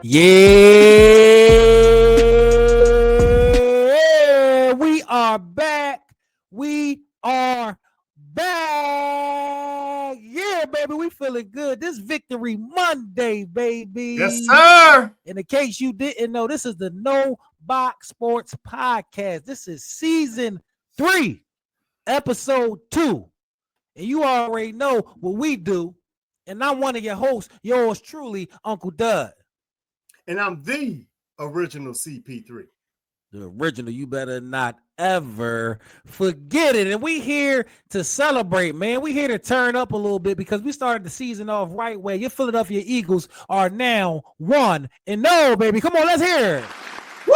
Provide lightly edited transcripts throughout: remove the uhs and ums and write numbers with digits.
Yeah, we are back. We are back. Yeah, baby, we feeling good. This Victory Monday, baby. Yes, sir. And in case you didn't know, this is the No Box Sports Podcast. This is season 3, episode 2. And you already know what we do. And I'm one of your hosts, yours truly, Uncle Dud. And I'm the original CP3. The original, you better not ever forget it. And we here to celebrate, man. We here to turn up a little bit because we started the season off right way. Your Philadelphia Eagles are now 1-0, baby. Come on, let's hear it. Woo!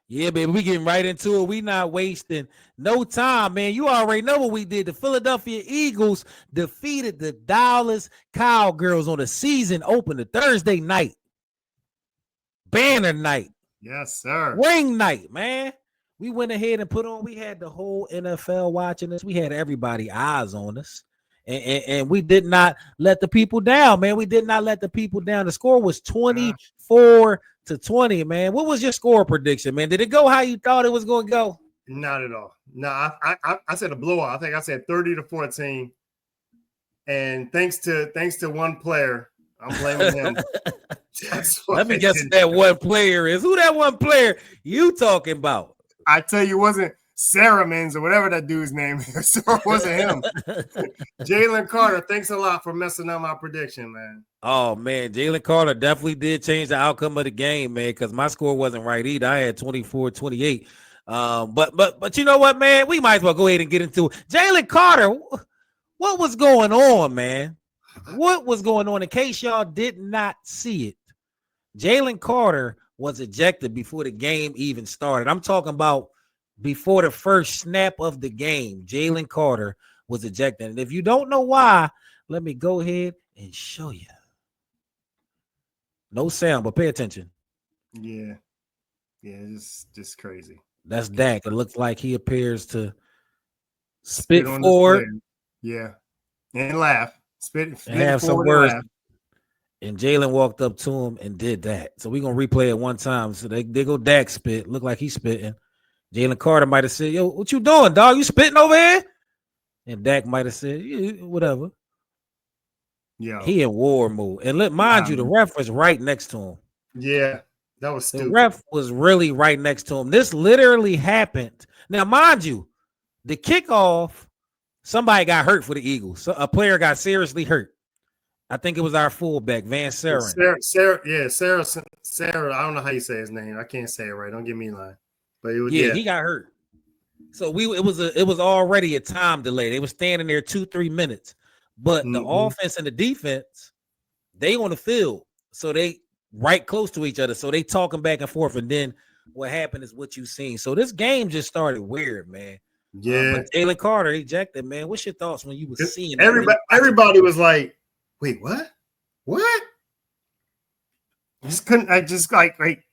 Yeah, baby, we getting right into it. We not wasting no time, man. You already know what we did. The Philadelphia Eagles defeated the Dallas Cowgirls on the season opener Thursday night. Banner night. Yes, sir. Ring night, man. We went ahead and we had the whole NFL watching us. We had everybody eyes on us. And we did not let the people down, man. We did not let the people down. The score was 24-20, man. What was your score prediction, man? Did it go how you thought it was going to go? Not at all. No, I said a blowout. I think I said 30-14. And thanks to one player, I'm blaming him. Let me guess who that one player is. Who that one player you talking about? I tell you, it wasn't Saramans or whatever that dude's name is. So it wasn't him. Jalen Carter, thanks a lot for messing up my prediction, man. Oh, man, Jalen Carter definitely did change the outcome of the game, man, because my score wasn't right either. I had 24-28. But you know what, man? We might as well go ahead and get into it. Jalen Carter, what was going on, man? What was going on? In case y'all did not see it, Jalen Carter was ejected before the game even started. I'm talking about before the first snap of the game. Jalen Carter was ejected. And if you don't know why, let me go ahead and show you. No sound, but pay attention. Yeah, it's just crazy. That's Dak. It looks like he appears to spit forward. Yeah, and laugh. Spit and have some words. And Jalen walked up to him and did that. So we're going to replay it one time. So they go Dak spit. Look like he's spitting. Jalen Carter might have said, yo, what you doing, dog? You spitting over here? And Dak might have said, yeah, whatever. Yeah. He in war mode. And mind you, the ref was right next to him. Yeah, that was stupid. The ref was really right next to him. This literally happened. Now, mind you, the kickoff, somebody got hurt for the Eagles. So a player got seriously hurt. I think it was our fullback, Van Saren. Sarah. I don't know how you say his name. I can't say it right. Don't get me lying. But it was, he got hurt. So it was already a time delay. They were standing there 2-3 minutes. But the offense and the defense, they on the field. So they right close to each other. So they talking back and forth. And then what happened is what you seen. So this game just started weird, man. Yeah. But Jalen Carter ejected, man. What's your thoughts when you were seeing everybody was like, wait, what? What? I just like,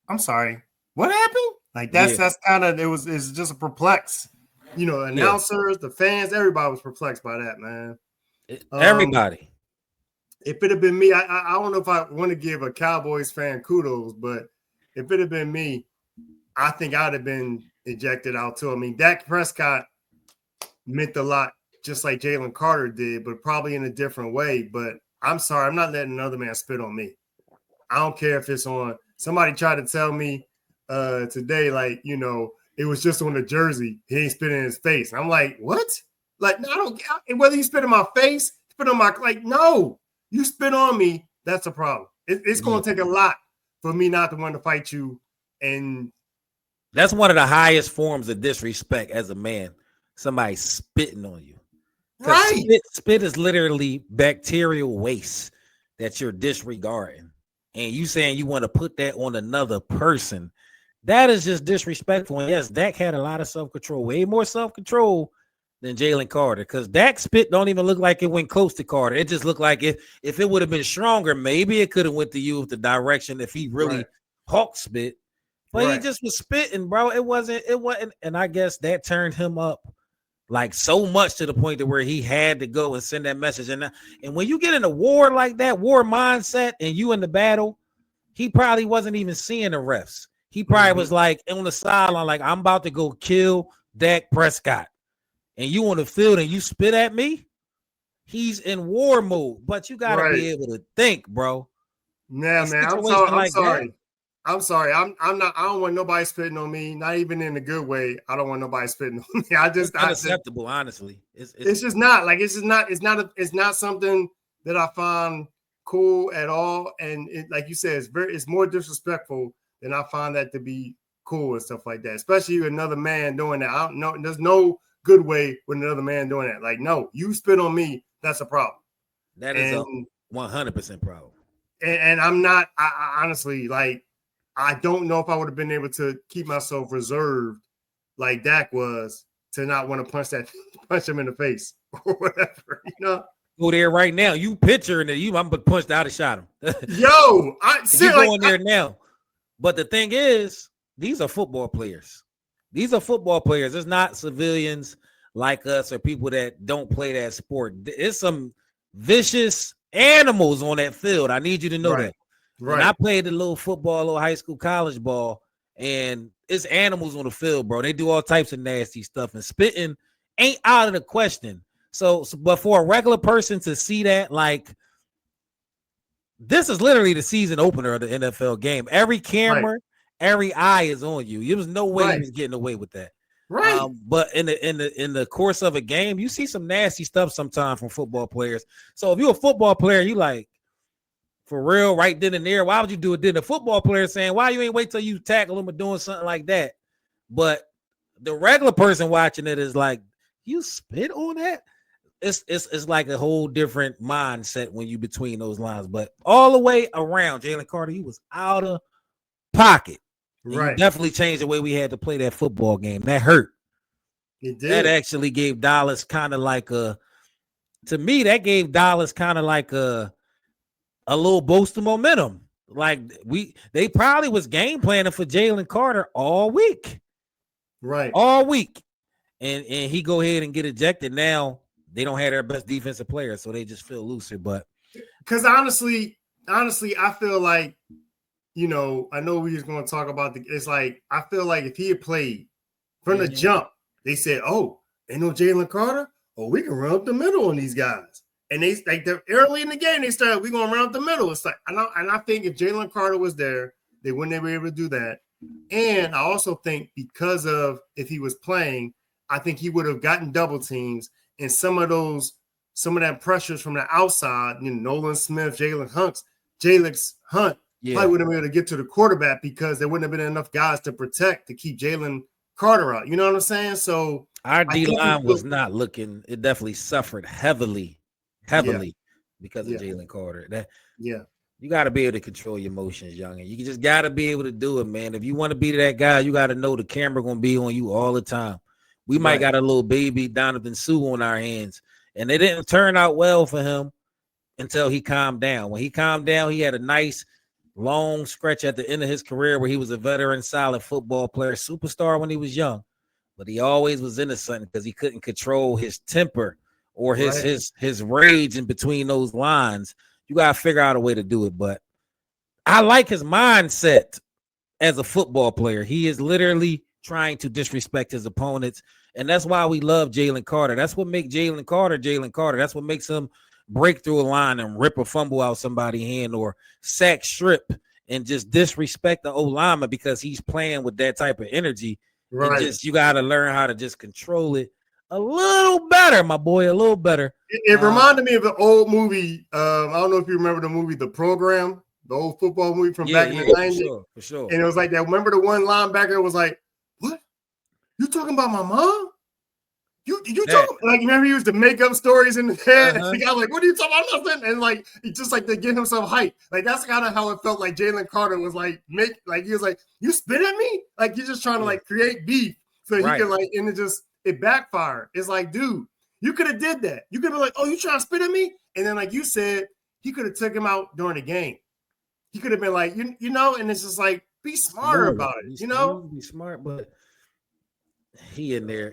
I'm sorry. What happened? Like that's kind of it's just a perplex. You know, announcers, the fans, everybody was perplexed by that, man. Everybody. If it had been me, I don't know if I want to give a Cowboys fan kudos, but if it had been me, I think I'd have been ejected out too. I mean, Dak Prescott meant a lot, just like Jalen Carter did, but probably in a different way. But I'm sorry, I'm not letting another man spit on me. I don't care if it's on. Somebody tried to tell me today, like, you know, it was just on the jersey. He ain't spit in his face. And I'm like, what? Like, no, I don't care whether you spit in my face, spit on my, like, no, you spit on me. That's a problem. It's going to take a lot for me not to want to fight you. And that's one of the highest forms of disrespect as a man. Somebody spitting on you. Right. Spit is literally bacterial waste that you're disregarding. And you saying you want to put that on another person. That is just disrespectful. And yes, Dak had a lot of self-control, way more self-control than Jalen Carter. Because Dak's spit don't even look like it went close to Carter. It just looked like if it would have been stronger, maybe it could have went to you with the direction if he really hawk spit. But he just was spitting, bro. It wasn't, and I guess that turned him up like so much to the point to where he had to go and send that message. And when you get in a war like that, war mindset, and you in the battle, he probably wasn't even seeing the refs. He probably was like on the sideline, like, I'm about to go kill Dak Prescott. And you on the field and you spit at me? He's in war mode. But you got to be able to think, bro. Yeah, man. I'm sorry. I'm sorry. I'm not. I don't want nobody spitting on me. Not even in a good way. I don't want nobody spitting on me. It's unacceptable. Honestly, it's just not like it's not something that I find cool at all. And like you said, it's more disrespectful than I find that to be cool and stuff like that. Especially another man doing that. I don't know. There's no good way with another man doing that. Like, no, you spit on me. That's a problem. That is a 100% problem. And I'm not. I honestly like. I don't know if I would have been able to keep myself reserved like Dak was to not want to punch him in the face or whatever, you know. Go there right now. You picturing it. I'm punched out and shot him. Yo, you going there now. But the thing is, these are football players. These are football players. It's not civilians like us or people that don't play that sport. It's some vicious animals on that field. I need you to know that. Right. And I played a little football, a little high school, college ball, and it's animals on the field, bro. They do all types of nasty stuff, and spitting ain't out of the question. So but for a regular person to see that, like, this is literally the season opener of the NFL game. Every camera, every eye is on you. There was no way he was getting away with that. Right. But in the course of a game, you see some nasty stuff sometimes from football players. So if you're a football player, you like, for real, right then and there, why would you do it then? The football player saying, why you ain't wait till you tackle him or doing something like that? But the regular person watching it is like, you spit on that? It's like a whole different mindset when you between those lines. But all the way around, Jalen Carter, you was out of pocket. Right. You definitely changed the way we had to play that football game. That hurt. It did. That actually gave Dallas kind of like a little boost of momentum. Like they probably was game planning for Jalen Carter all week. Right. All week. And he go ahead and get ejected. Now they don't have their best defensive player, so they just feel looser. But because honestly, I feel like, you know, I know we was going to talk about it's like, I feel like if he had played from the jump, they said, oh, ain't no Jalen Carter? Oh, we can run up the middle on these guys. And they like they're early in the game, they started, we're gonna run up the middle. It's like, and I think if Jalen Carter was there, they wouldn't be able to do that. And I also think because of if he was playing, I think he would have gotten double teams, and some of that pressures from the outside, you know, Nolan Smith, Jalen Hunt probably would have been able to get to the quarterback because there wouldn't have been enough guys to protect to keep Jalen Carter out. You know what I'm saying? So our D-line was not looking, it definitely suffered heavily because of Jalen Carter. You got to be able to control your emotions, young, and you just got to be able to do it, man. If you want to be that guy, you got to know the camera going to be on you all the time. We might got a little baby Donovan Sue on our hands, and it didn't turn out well for him until he calmed down. When he calmed down, he had a nice long stretch at the end of his career where he was a veteran, solid football player, superstar when he was young, but he always was into something because he couldn't control his temper or his rage in between those lines. You got to figure out a way to do it. But I like his mindset as a football player. He is literally trying to disrespect his opponents. And that's why we love Jalen Carter. That's what makes Jalen Carter. That's what makes him break through a line and rip a fumble out somebody's hand or sack strip and just disrespect the O-lineman because he's playing with that type of energy. Right. And you got to learn how to just control it a little better, my boy, a little better. It reminded me of an old movie. I don't know if you remember the movie The Program, the old football movie from back in the 90s. For sure. And it was like that. Remember the one linebacker was like, what? You talking about my mom? You talking like, remember he used to make up stories in his head? And the guy like, what are you talking about? Nothing. And like, he just like to get himself hype. Like, that's kind of how it felt like Jalen Carter was like, he was like, you spit at me? Like, you're just trying to like create beef so he could like, and it backfired. It's like, dude, you could have did that. You could have been like, oh, you trying to spit at me? And then like you said, he could have took him out during the game. He could have been like, you know, and it's just like, be smarter about it, you know? Be smart, but he in there.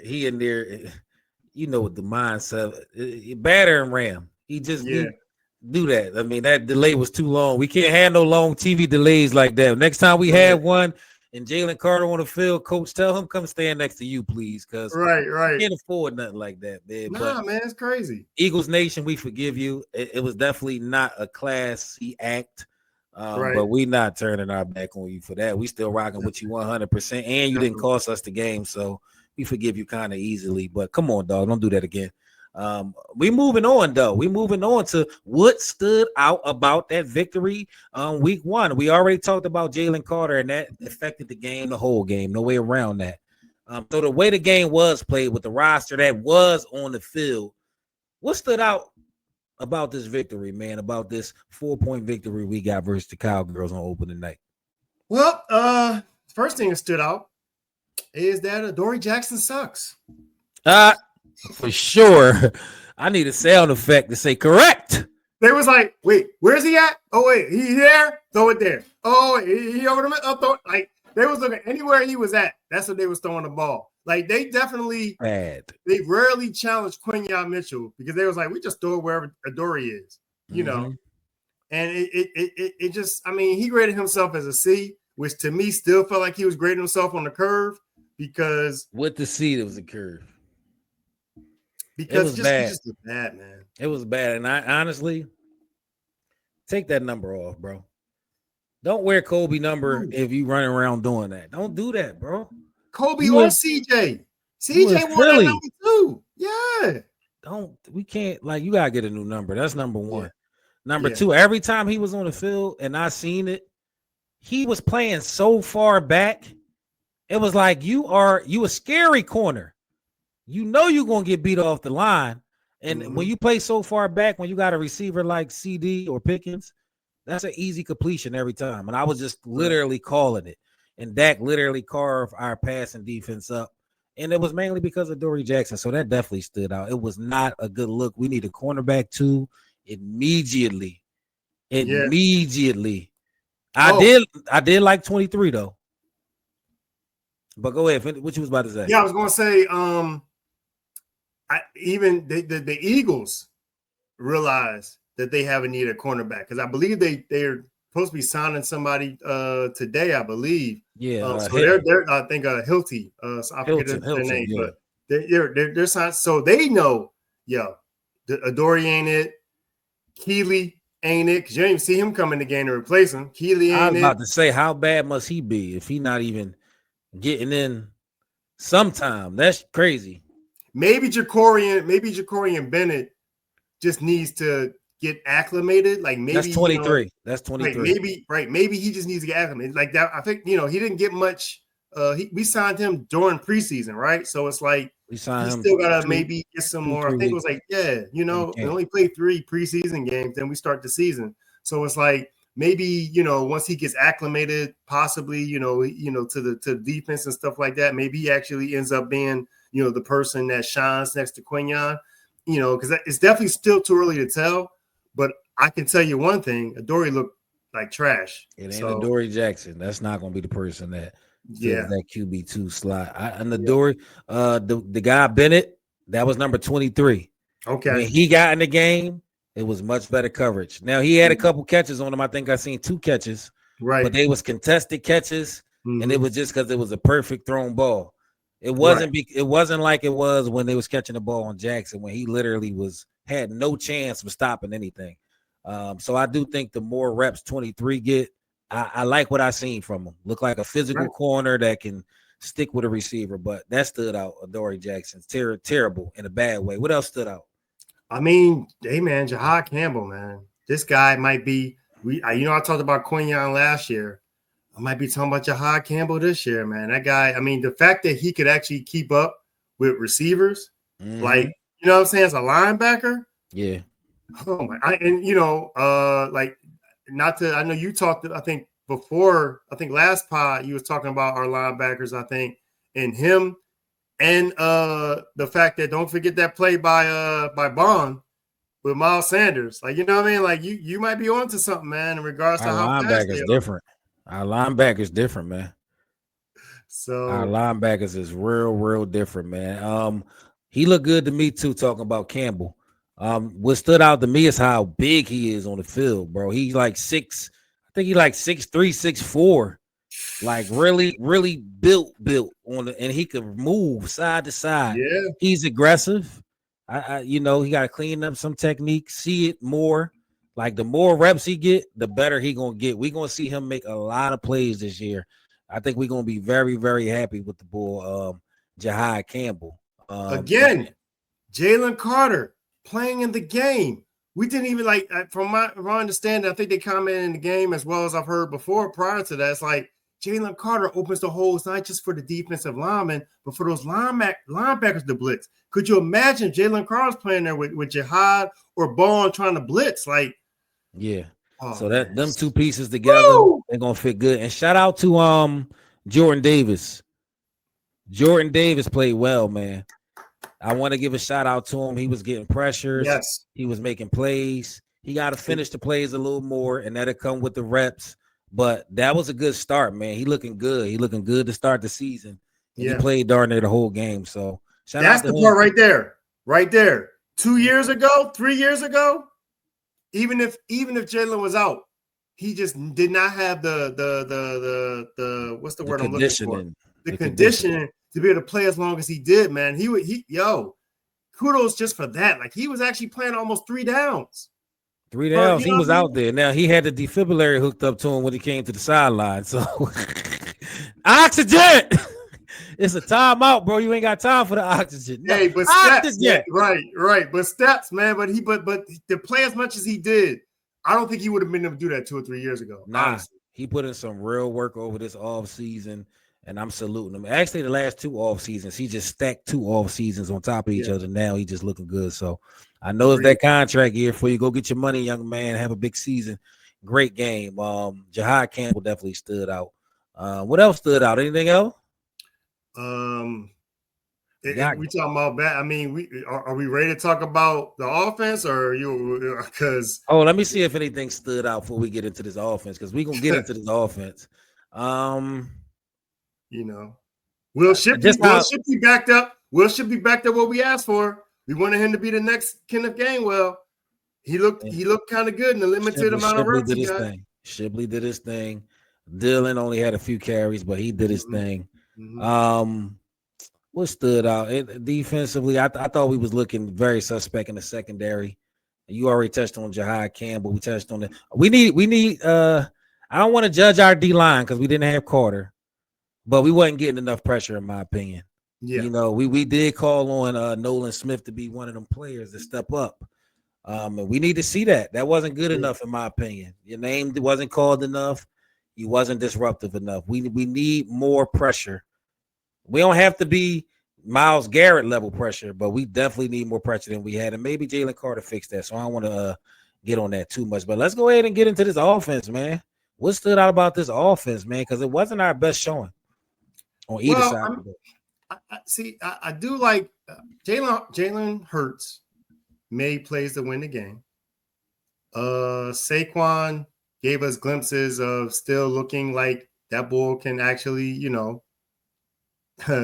you know what the mindset, batter and ram. He just do that. I mean, that delay was too long. We can't have no long TV delays like that. Next time we have one and Jalen Carter on the field, coach, tell him come stand next to you, please, because right. We can't afford nothing like that, man. Nah, man, it's crazy. Eagles Nation, we forgive you. It was definitely not a Class C act. But we not turning our back on you for that. We still rocking with you 100%, and you didn't cost us the game, so we forgive you kind of easily. But come on, dog, don't do that again. We moving on though. We moving on to what stood out about that victory week 1. We already talked about Jalen Carter, and that affected the game, the whole game. No way around that. So the way the game was played with the roster that was on the field, what stood out about this victory, man, about this 4-point victory we got versus the Cowgirls on opening night? Well, first thing that stood out is that Adoree Jackson sucks. For sure. I need a sound effect to say correct. They was like, wait, where's he at? Oh, wait, he there? Throw it there. Oh, wait, he over the middle? Throw it. Like, they was looking anywhere he was at. That's what they was throwing the ball. Like, they definitely they rarely challenged Quinyon Mitchell because they was like, we just throw it wherever Adoree is, you know. And it just, I mean, he graded himself as a C, which to me still felt like he was grading himself on the curve because with the C, it was a curve. Because it was just bad, man. It was bad. And I honestly take that number off, bro. Don't wear Kobe number if you running around doing that. Don't do that, bro. Kobe or CJ. CJ wore that number too. Yeah. We can't, like, you gotta get a new number. That's number one. Yeah. Number two, every time he was on the field and I seen it, he was playing so far back. It was like you a scary corner. You know you're gonna get beat off the line. And when you play so far back, when you got a receiver like CD or Pickens, that's an easy completion every time. And I was just literally calling it. And Dak literally carved our passing defense up. And it was mainly because of Adoree Jackson. So that definitely stood out. It was not a good look. We need a cornerback too immediately. I did like 23 though. But go ahead. What you was about to say? Yeah, I was going to say, even the Eagles realized that they have a need a cornerback because I believe they're supposed to be signing somebody today, I believe. Yeah. So they're I think Hilty. So I forget their name, but they're signed. So they know, Adoree ain't it. Keely ain't it, because you didn't even see him come in the game to replace him. Keely ain't it. I was about to say, how bad must he be if he not even getting in sometime? That's crazy. Maybe Jacorian Bennett just needs to get acclimated. Like maybe that's 23. That's 23. Maybe he just needs to get acclimated. Like that. I think he didn't get much. We signed him during preseason, right? So it's like he still gotta maybe get some more. I think it was like, we only played 3 preseason games, then we start the season. So it's like maybe once he gets acclimated, possibly to the defense and stuff like that, maybe he actually ends up being the person that shines next to Quinyon. Because it's definitely still too early to tell. But I can tell you one thing: Adoree looked like trash. It ain't Adoree Jackson. That's not going to be the person that that QB2 slot. And Adoree, the guy Bennett, that was number 23. Okay, when he got in the game, it was much better coverage. Now he had a couple catches on him. I think I seen 2 catches, right? But they was contested catches, and it was just because it was a perfect thrown ball. It wasn't. It wasn't like it was when they was catching the ball on Jackson when he literally had no chance of stopping anything. So I do think the more reps 23 get, I like what I seen from him. Look like a physical corner that can stick with a receiver. But that stood out. Adoree Jackson's terrible in a bad way. What else stood out? I mean, hey man, Jihadd Campbell, man, this guy might be. I talked about Quinyon last year. I might be talking about Jihadd Campbell this year, man. That guy, I mean, the fact that he could actually keep up with receivers, like, what I'm saying, as a linebacker. Yeah. Oh my, I know you talked, I think last pod, you was talking about our linebackers, I think, and him and the fact that don't forget that play by Bond with Miles Sanders. Like, you know what I mean? Like you might be onto something, man, in regards to how linebackers different. Our linebackers different, man. So our linebackers is real different, man. He looked good to me too. Talking about Campbell, what stood out to me is how big he is on the field, bro. He's like 6. I think he like 6'3", 6'4". Like really built on the, and he could move side to side. Yeah. He's aggressive. He got to clean up some technique, see it more. Like the more reps he get, the better he gonna get. We're gonna see him make a lot of plays this year. I think we're gonna be very, very happy with the bull, Jihadd Campbell. Again, Jalen Carter playing in the game. We didn't even from my understanding, I think they commented in the game as well as I've heard before prior to that. It's like Jalen Carter opens the holes not just for the defensive linemen, but for those linebackers to blitz. Could you imagine Jalen Carter's playing there with Jihadd or Bond trying to blitz? Yeah. Oh, so that them two pieces together, they're gonna fit good. And shout out to Jordan Davis. Jordan Davis played well, man. I want to give a shout out to him. He was getting pressures. Yes. He was making plays. He got to finish the plays a little more, and that'll come with the reps. But that was a good start, man. He looking good. He looking good to start the season. And he played darn near the whole game. So that's the part right there. Right there. 2 years ago, 3 years ago, even if Jalen was out, he just did not have the what's the word I'm looking for? The conditioning to be able to play as long as he did, man. Kudos just for that. Like he was actually playing almost 3 downs. 3 downs. He was out there. Now he had the defibrillator hooked up to him when he came to the sideline. So oxygen. It's a timeout, bro. You ain't got time for the oxygen. Hey, but steps, yeah, right. But steps, man. But to play as much as he did, I don't think he would have been able to do that 2 or 3 years ago. Nah, honestly. He put in some real work over this off season, and I'm saluting him. Actually, the last 2 off seasons, he just stacked 2 off seasons on top of each other. Now he just looking good. So I know it's that contract year for you. Go get your money, young man. Have a big season. Great game. Jihadd Campbell definitely stood out. What else stood out? Anything else? We talking about that. I mean, are we ready to talk about the offense, or are you? Because let me see if anything stood out before we get into this offense, because we're gonna get into this offense. Will Shipley backed up. Will Shipley backed up what we asked for. We wanted him to be the next Kenneth Gainwell. He looked kind of good in the limited amount of reps he got. Shipley did his thing. Dylan only had a few carries, but he did his thing. What stood out defensively? I thought we was looking very suspect in the secondary. You already touched on Jihadd Campbell. We touched on it. We need. I don't want to judge our D line because we didn't have Carter, but we wasn't getting enough pressure, in my opinion. Yeah, we did call on Nolan Smith to be one of them players to step up. And we need to see that. That wasn't good enough, in my opinion. Your name wasn't called enough. You wasn't disruptive enough. We need more pressure. We don't have to be Myles Garrett level pressure, but we definitely need more pressure than we had. And maybe Jalen Carter fixed that. So I don't want to get on that too much. But let's go ahead and get into this offense, man. What stood out about this offense, man? Because it wasn't our best showing on either side. I do like Jalen Hurts made plays to win the game. Saquon gave us glimpses of still looking like that bull can actually,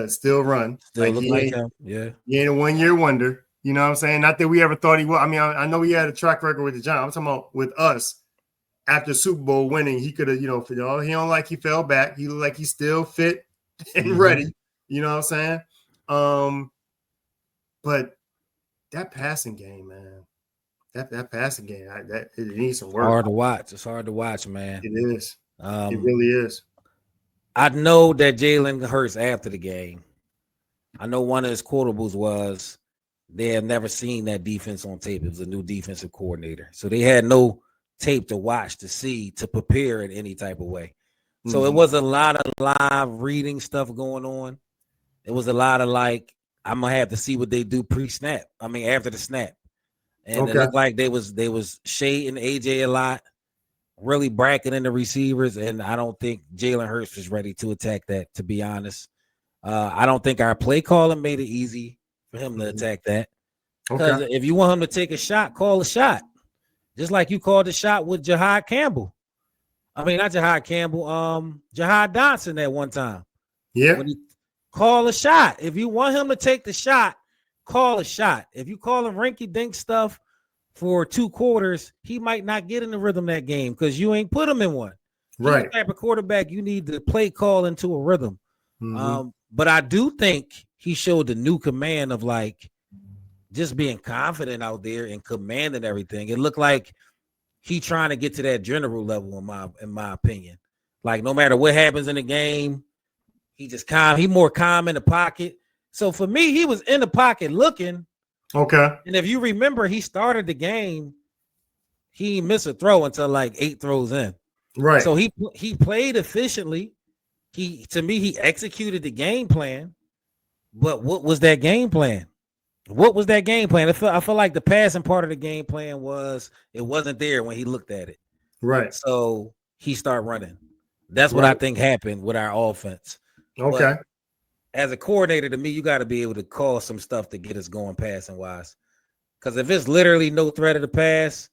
still run. Still look like him. Yeah. He ain't a 1-year wonder. You know what I'm saying? Not that we ever thought he would. I mean, I know he had a track record with the Giants. I'm talking about with us after Super Bowl winning. He could have, he don't like he fell back. He looked like he's still fit and ready. You know what I'm saying? But that passing game, man. That passing game, it needs some work. Hard to watch. It's hard to watch, man. It is. It really is. I know that Jalen Hurts after the game. I know one of his quotables was they have never seen that defense on tape. It was a new defensive coordinator. So they had no tape to watch, to see, to prepare in any type of way. So it was a lot of live reading stuff going on. It was a lot of I'm going to have to see what they do pre-snap. I mean, after the snap. And it looked like they was shading AJ a lot, really bracketing the receivers, and I don't think Jalen Hurts was ready to attack that, to be honest. I don't think our play calling made it easy for him to attack that. Because if you want him to take a shot, call a shot. Just like you called a shot with Jihadd Campbell. I mean, not Jihadd Campbell, Jihadd Dotson at one time. Yeah. Call a shot. If you want him to take the shot, call a shot. If you call him rinky-dink stuff for 2 quarters, he might not get in the rhythm that game because you ain't put him in one. Right. He's the type of quarterback you need to play call into a rhythm. But I do think he showed the new command of like just being confident out there and commanding everything. It looked like he trying to get to that general level in my opinion. Like no matter what happens in the game, he just calm. He more calm in the pocket. So for me, he was in the pocket looking. Okay. And if you remember, he started the game. He missed a throw until like 8 throws in. Right. So he played efficiently. He executed the game plan. But what was that game plan? What was that game plan? I feel like the passing part of the game plan it wasn't there when he looked at it. Right. So he started running. That's what I think happened with our offense. Okay. But as a coordinator, to me, you got to be able to call some stuff to get us going passing wise. Because if it's literally no threat of the pass,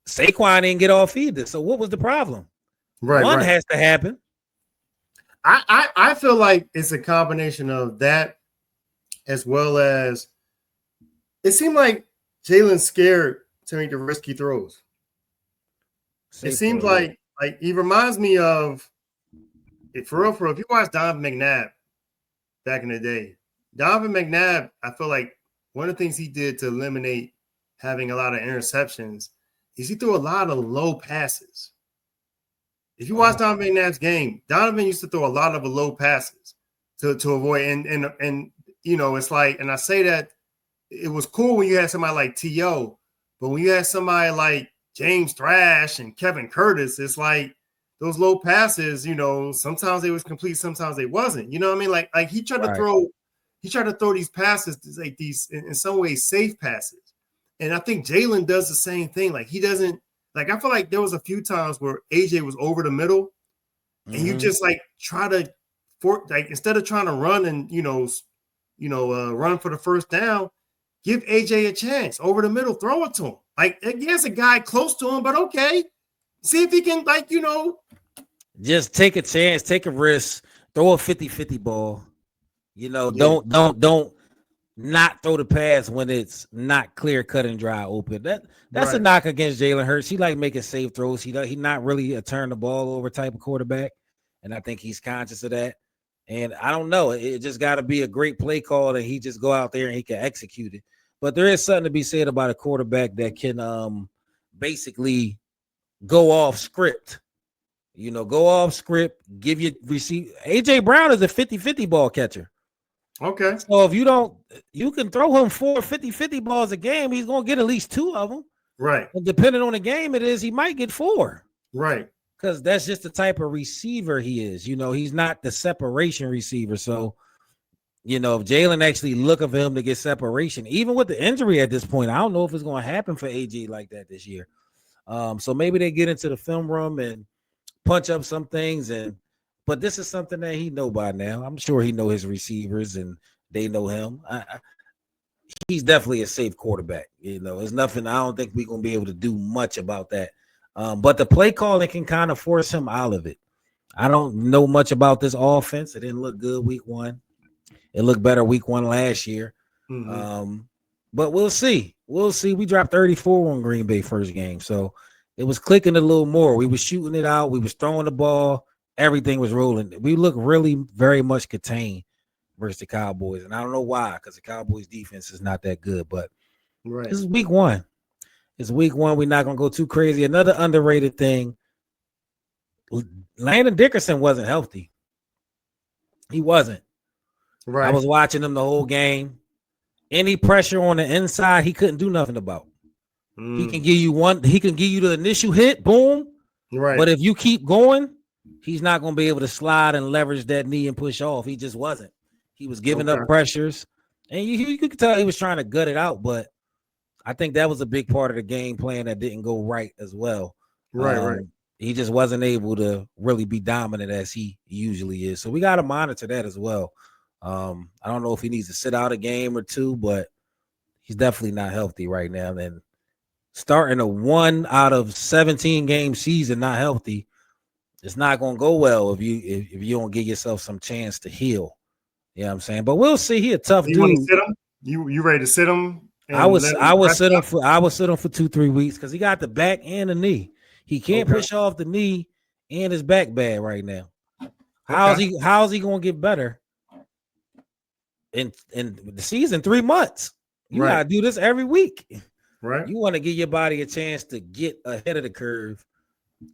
Saquon didn't get off either. So what was the problem? Right. One has to happen. I feel like it's a combination of that as well as it seemed like Jalen's scared to make the risky throws. It seems like he reminds me of if you watch Donovan McNabb back in the day. Donovan McNabb, I feel like one of the things he did to eliminate having a lot of interceptions is he threw a lot of low passes. If you watch Donovan McNabb's game, Donovan used to throw a lot of low passes to avoid and you know, it's like, and I say that it was cool when you had somebody like T.O., but when you had somebody like James Thrash and Kevin Curtis, it's like those low passes, you know, sometimes they was complete, sometimes they wasn't. You know what I mean? Like he tried to throw these passes, like these in some ways safe passes. And I think Jalen does the same thing. Like he doesn't, like I feel like there was a few times where AJ was over the middle and you just like try to instead of trying to run and run for the first down, give AJ a chance over the middle, throw it to him. Like there's a guy close to him, but okay. See if he can, just take a chance, take a risk, throw a 50-50 ball. You know, don't not throw the pass when it's not clear, cut and dry open. That's a knock against Jalen Hurts. He like making safe throws. He not really a turn the ball over type of quarterback, and I think he's conscious of that. And I don't know, it just got to be a great play call that he just go out there and he can execute it. But there is something to be said about a quarterback that can basically go off script. You know, go off script, give you receive. AJ Brown is a 50-50 ball catcher. Okay. So if you can throw him 4 50-50 balls a game, he's going to get at least 2 of them. Right. And depending on the game it is, he might get 4. Right. Because that's just the type of receiver he is. You know, he's not the separation receiver. So, you know, if Jalen actually looking for him to get separation, even with the injury at this point, I don't know if it's going to happen for AJ like that this year. So maybe they get into the film room and punch up some things, but this is something that he know by now. I'm sure he know his receivers and they know him. He's definitely a safe quarterback. You know, there's nothing. I don't think we're gonna be able to do much about that. But the play calling can kind of force him out of it. I don't know much about this offense. It didn't look good week 1. It looked better week 1 last year. But we'll see. We'll see. We dropped 34 on Green Bay first game, so it was clicking a little more. We was shooting it out. We was throwing the ball. Everything was rolling. We look really very much contained versus the Cowboys, and I don't know why, because the Cowboys defense is not that good. But this is week 1. It's week 1. We're not gonna go too crazy. Another underrated thing: Landon Dickerson wasn't healthy. He wasn't. Right. I was watching him the whole game. Any pressure on the inside, he couldn't do nothing about. He can give you one. He can give you the initial hit, boom. Right. But if you keep going, he's not going to be able to slide and leverage that knee and push off. He just wasn't. He was giving up pressures, and you could tell he was trying to gut it out. But I think that was a big part of the game plan that didn't go right as well. Right. He just wasn't able to really be dominant as he usually is. So we got to monitor that as well. I don't know if he needs to sit out a game or 2, but he's definitely not healthy right now. And starting a 1 out of 17 game season not healthy, it's not going to go well if you don't give yourself some chance to heal. You know what I'm saying? But we'll see. He a tough dude. Do You ready to sit him? I would sit him for 2-3 weeks because he got the back and the knee. He can't push off the knee and his back bad right now. How's he gonna get better in the season? 3 months. You gotta do this every week. Right. You want to give your body a chance to get ahead of the curve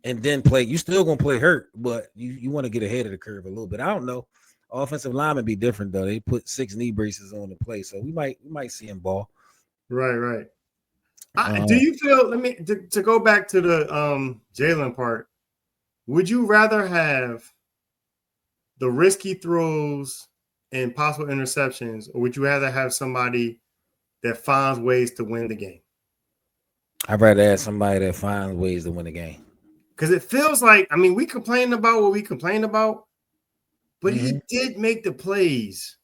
and then play. You still gonna play hurt, but you want to get ahead of the curve a little bit. I don't know. Offensive linemen be different though. They put 6 knee braces on the play, so we might see him ball. Right. Do you feel? To go back to the Jalen part. Would you rather have the risky throws and possible interceptions, or would you rather have somebody that finds ways to win the game? I'd rather have somebody that finds ways to win the game. Because it feels like, we complain about what we complain about, but he did make the plays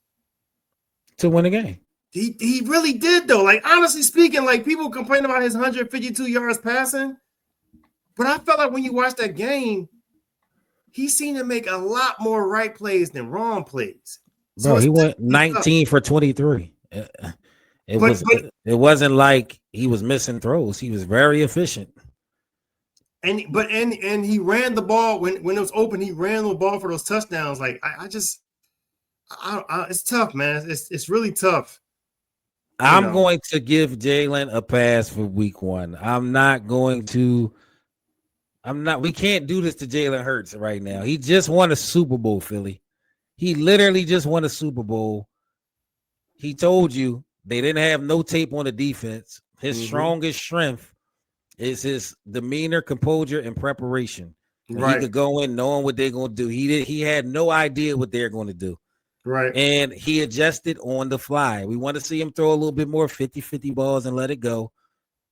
to win the game. He really did, though. Like, honestly speaking, like, people complain about his 152 yards passing, but I felt like when you watch that game, he seemed to make a lot more right plays than wrong plays. Bro, he went 19 for 23. It wasn't like he was missing throws. He was very efficient. And he ran the ball when it was open. He ran the ball for those touchdowns. Like it's tough, man. It's really tough. I'm going to give Jalen a pass for week 1. We can't do this to Jalen Hurts right now. He just won a Super Bowl, Philly. He literally just won a Super Bowl. He told you they didn't have no tape on the defense. His strongest strength is his demeanor, composure, and preparation. Right. He could go in knowing what they're going to do. He had no idea what they're going to do. Right. And he adjusted on the fly. We want to see him throw a little bit more 50-50 balls and let it go.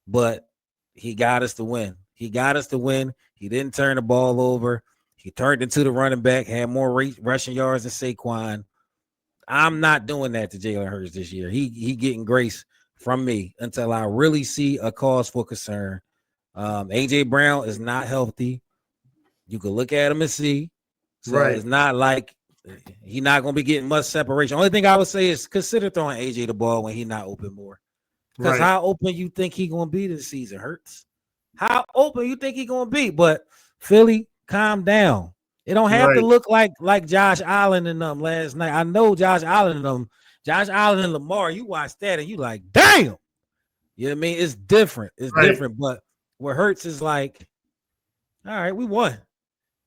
But he got us to win. He didn't turn the ball over. He turned into the running back, had more rushing yards than Saquon. I'm not doing that to Jalen Hurts this year. He getting grace from me until I really see a cause for concern. A.J. Brown is not healthy. You can look at him and see. So it's not like he's not going to be getting much separation. Only thing I would say is consider throwing A.J. the ball when he's not open more. Because how open you think he's going to be this season hurts. How open you think he's going to be. But Philly, calm down. It don't have to look like Josh Allen and them last night. I know Josh Allen and Lamar, you watch that and you like, damn. You know what I mean? It's different. It's different. But what hurts is like, all right, we won.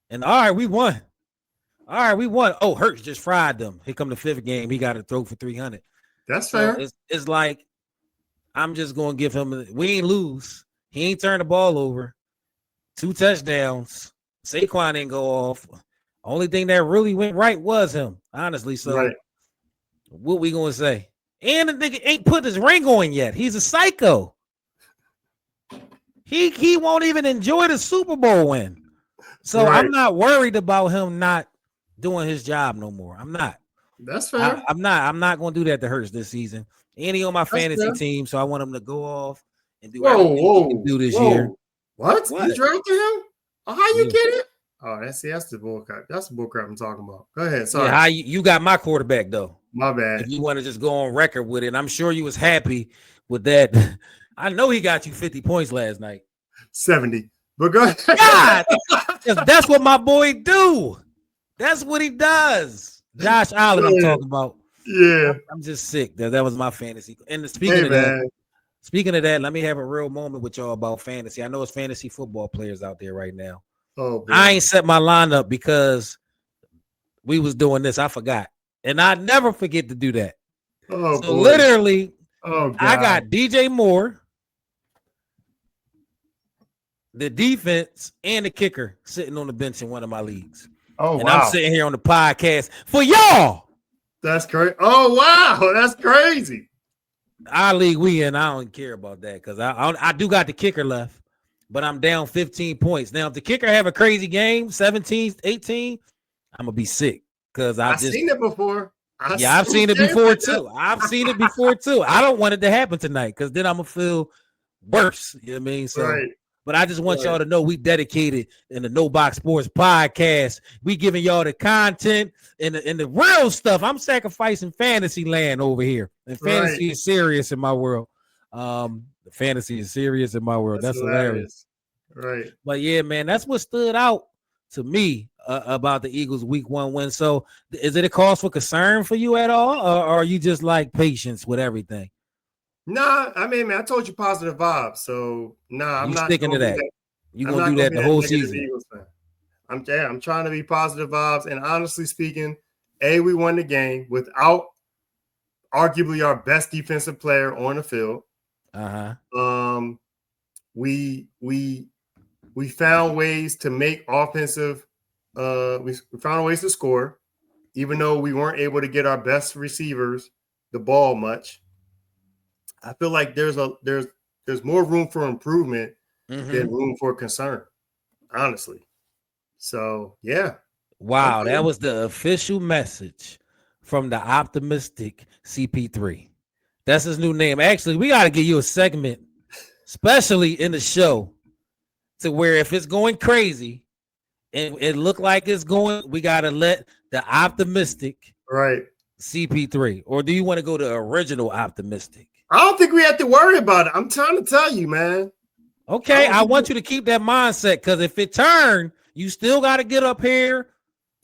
And all right, we won. Oh, Hurts just fried them. Here come the 5th game. He got to throw for 300. That's fair. It's like, I'm just going to give him we ain't lose. He ain't turned the ball over. 2 touchdowns. Saquon didn't go off. Only thing that really went right was him, honestly. So what we going to say? And the nigga ain't put his ring on yet. He's a psycho. He won't even enjoy the Super Bowl win. So I'm not worried about him not doing his job no more. I'm not. That's fair. I'm not going to do that to Hurts this season. And he on my fantasy team, so I want him to go off and do everything he can do this year. What? You drafted him? Oh, how you get it? Oh, that's the bullcrap. That's the bullcrap I'm talking about. Go ahead. Sorry. Yeah, you got my quarterback though. My bad. If you want to just go on record with it, and I'm sure you was happy with that. I know he got you 50 points last night. 70. But go ahead. God, that's what my boy do. That's what he does. Josh Allen, I'm talking about. Yeah. I'm just sick. That was my fantasy. And speaking of that, let me have a real moment with y'all about fantasy. I know it's fantasy football players out there right now. Oh, boy. I ain't set my lineup because we was doing this. I forgot. And I never forget to do that. Oh, so literally, God. I got DJ Moore, the defense, and the kicker sitting on the bench in one of my leagues. Oh, and I'm sitting here on the podcast for y'all. That's crazy. Oh, wow. That's crazy. Our league we in, I don't care about that because I do got the kicker left, but I'm down 15 points. Now, if the kicker have a crazy game, 17, 18, I'm going to be sick because I've seen it before. I've seen it before too. I don't want it to happen tonight because then I'm going to feel worse. You know what I mean? So, but I just want y'all to know we dedicated in the No Box Sports Podcast. We giving y'all the content and the real stuff. I'm sacrificing fantasy land over here And fantasy is serious in my world. The fantasy is serious in my world. That's hilarious. Right. But yeah, man, that's what stood out to me about the Eagles' week 1 win. So is it a cause for concern for you at all? Or are you just like patience with everything? Nah, I mean, man, I told you positive vibes. So I'm not sticking to that. You're going to do that the whole season. I'm trying to be positive vibes. And honestly speaking, we won the game without arguably our best defensive player on the field. We found ways to make offensive. We found ways to score, even though we weren't able to get our best receivers the ball much. I feel like there's more room for improvement than room for concern, honestly. So yeah. Wow, that was the official message from the optimistic CP3. That's his new name. Actually, we got to give you a segment, especially in the show, to where if it's going crazy and it look like it's going, we got to let the optimistic CP3. Or do you want to go to original optimistic? I don't think we have to worry about it. I'm trying to tell you, man. Okay, I want you to keep that mindset, because if it turn, you still got to get up here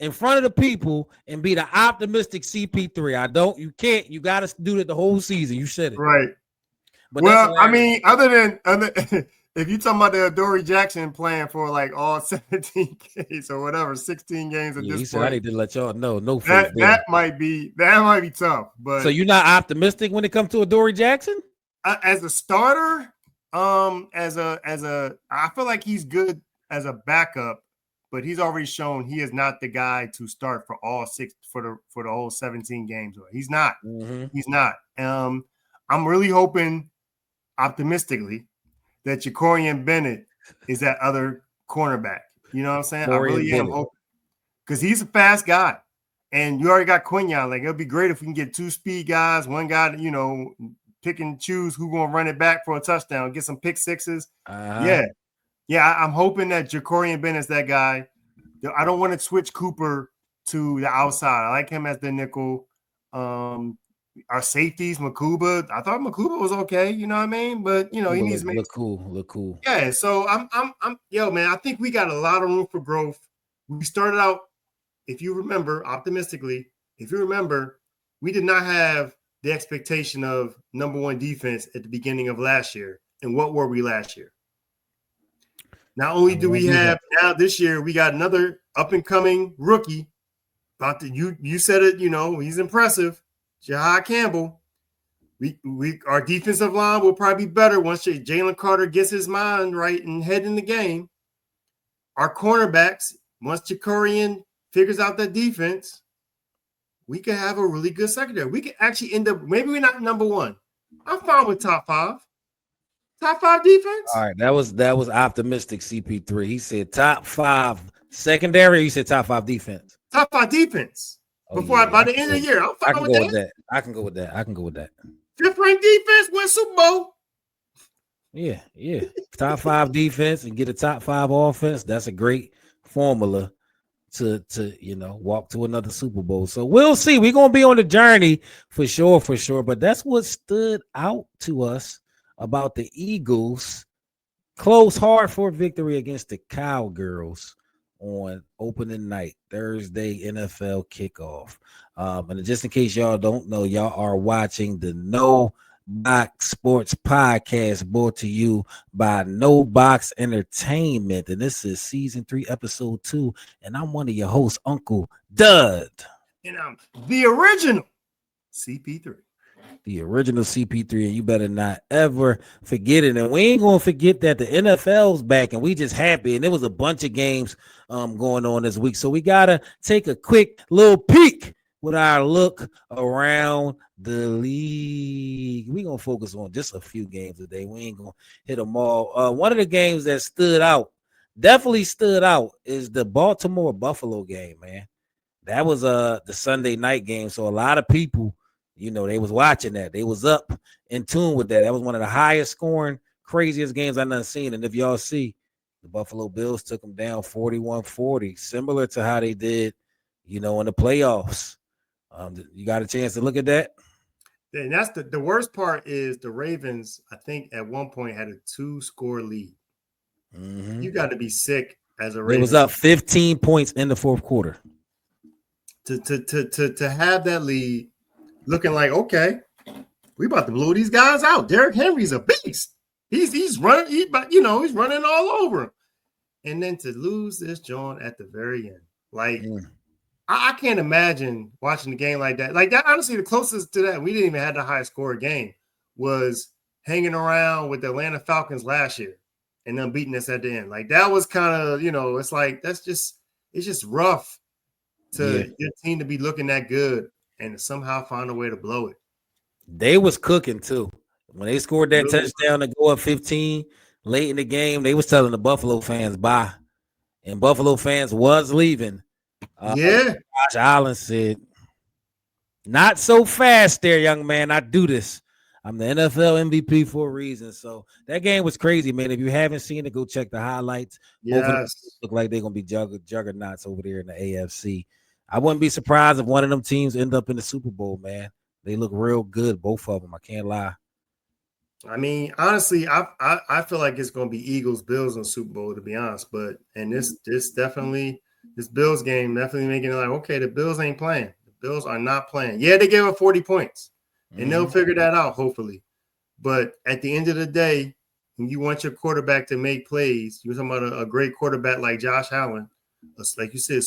in front of the people and be the optimistic CP3. You can't. You got to do it the whole season. You said it. Right. But well, I mean, other than if you talking about the Adoree Jackson playing for like all 17 games or whatever, 16 games at this point. Said I need to let y'all know. No, that might be tough. But so you're not optimistic when it comes to Adoree Jackson as a starter. I feel like he's good as a backup, but he's already shown he is not the guy to start for all 6 for the whole 17 games. He's not. He's not. I'm really hoping, optimistically, that Jacorian Bennett is that other cornerback. You know what I'm saying? I really am hoping, because he's a fast guy, and you already got Quinyon. Like, it'll be great if we can get 2 speed guys, one guy, pick and choose who gonna run it back for a touchdown, get some pick sixes. I'm hoping that Jacorian Bennett's that guy. I don't want to switch Cooper to the outside. I like him as the nickel. Our safeties, Makuba. I thought Makuba was okay, you know what I mean? But he needs to look cool. Yeah, so I'm man, I think we got a lot of room for growth. We started out, if you remember, optimistically, we did not have the expectation of number 1 defense at the beginning of last year. And what were we last year? Not only do we have now this year, we got another up and coming rookie. You said it, he's impressive. Jihadd Campbell. Our defensive line will probably be better once Jalen Carter gets his mind right and head in the game. Our cornerbacks, once Jacorian figures out that defense, we could have a really good secondary. We could actually end up, maybe we're not number 1. I'm fine with top 5. Top 5 defense. All right, that was optimistic CP3. He said top 5 secondary. He said top 5 defense. Top 5 defense. By the end of the year, I'm fine with that. I can go with that. 5th ranked defense, win Super Bowl. Yeah. Top 5 defense and get a top 5 offense. That's a great formula to walk to another Super Bowl. So we'll see. We're gonna be on the journey for sure. But that's what stood out to us about the Eagles' close, hard-fought victory against the Cowgirls on opening night, Thursday NFL kickoff. And just in case y'all don't know, y'all are watching the No Box Sports Podcast, brought to you by No Box Entertainment. And this is season 3, episode 2. And I'm one of your hosts, Uncle Dud. And I'm the original CP3. The original CP3, and you better not ever forget it. And we ain't gonna forget that the NFL's back, and we just happy. And there was a bunch of games going on this week, so we gotta take a quick little peek with our look around the league. We gonna focus on just a few games today. We ain't gonna hit them all. One of the games that definitely stood out, is the Baltimore Buffalo game. Man, that was the Sunday night game, so a lot of people, they was watching that. They was up in tune with that. That was one of the highest scoring, craziest games I've done seen. And if y'all see, the Buffalo Bills took them down 41-40, similar to how they did, in the playoffs. You got a chance to look at that? And that's the worst part is the Ravens, I think at one point had a 2-score lead. Mm-hmm. You got to be sick as a It Ravens. was up 15 points in the fourth quarter. To have that lead, looking like, okay, we about to blow these guys out. Derrick Henry's a beast. He's running, he's running all over him. And then to lose this joint at the very end, like I can't imagine watching the game like that. Like that, honestly, the closest to that, we didn't even have the highest score game, was hanging around with the Atlanta Falcons last year and them beating us at the end. Like that was kind of, it's like it's just rough to your team to be looking that good and to somehow find a way to blow it. They was cooking too. When they scored that touchdown to go up 15 late in the game, they was telling the Buffalo fans bye. And Buffalo fans was leaving. Josh Allen said, "Not so fast there, young man. I do this. I'm the NFL MVP for a reason." So that game was crazy, man. If you haven't seen it, go check the highlights. Yes. Both of them look like they're going to be juggernauts over there in the AFC. I wouldn't be surprised if one of them teams end up in the Super Bowl, man. They look real good, both of them. I can't lie. I mean, honestly, I feel like it's going to be Eagles Bills in the Super Bowl, to be honest. But this Bills game definitely making it like, okay, the Bills ain't playing. The Bills are not playing. Yeah, they gave up 40 points, and they'll figure that out hopefully. But at the end of the day, when you want your quarterback to make plays, you're talking about a great quarterback like Josh Allen, like you said,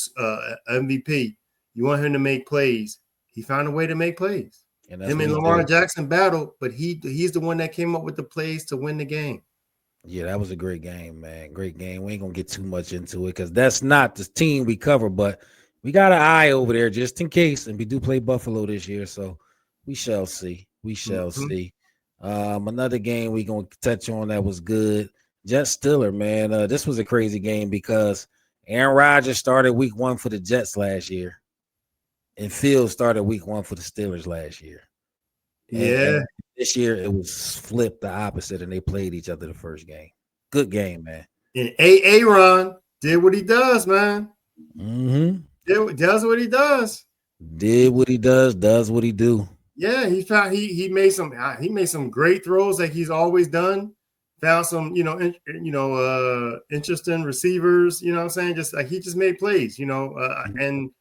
MVP. You want him to make plays. He found a way to make plays. And him and Lamar Jackson battled, but he's the one that came up with the plays to win the game. Yeah, that was a great game, man. Great game. We ain't going to get too much into it because that's not the team we cover, but we got an eye over there just in case, and we do play Buffalo this year, so we shall see. We shall see. Another game we going to touch on that was good. Jets Steelers, man. This was a crazy game because Aaron Rodgers started week 1 for the Jets last year. And Fields started week 1 for the Steelers last year. And this year it was flipped the opposite, and they played each other the first game. Good game, man. And Aaron did what he does, man. Does what he does. Did what he does what he do. Yeah, he made some great throws that he's always done. Found some, interesting receivers. You know what I'm saying? Just like he just made plays. And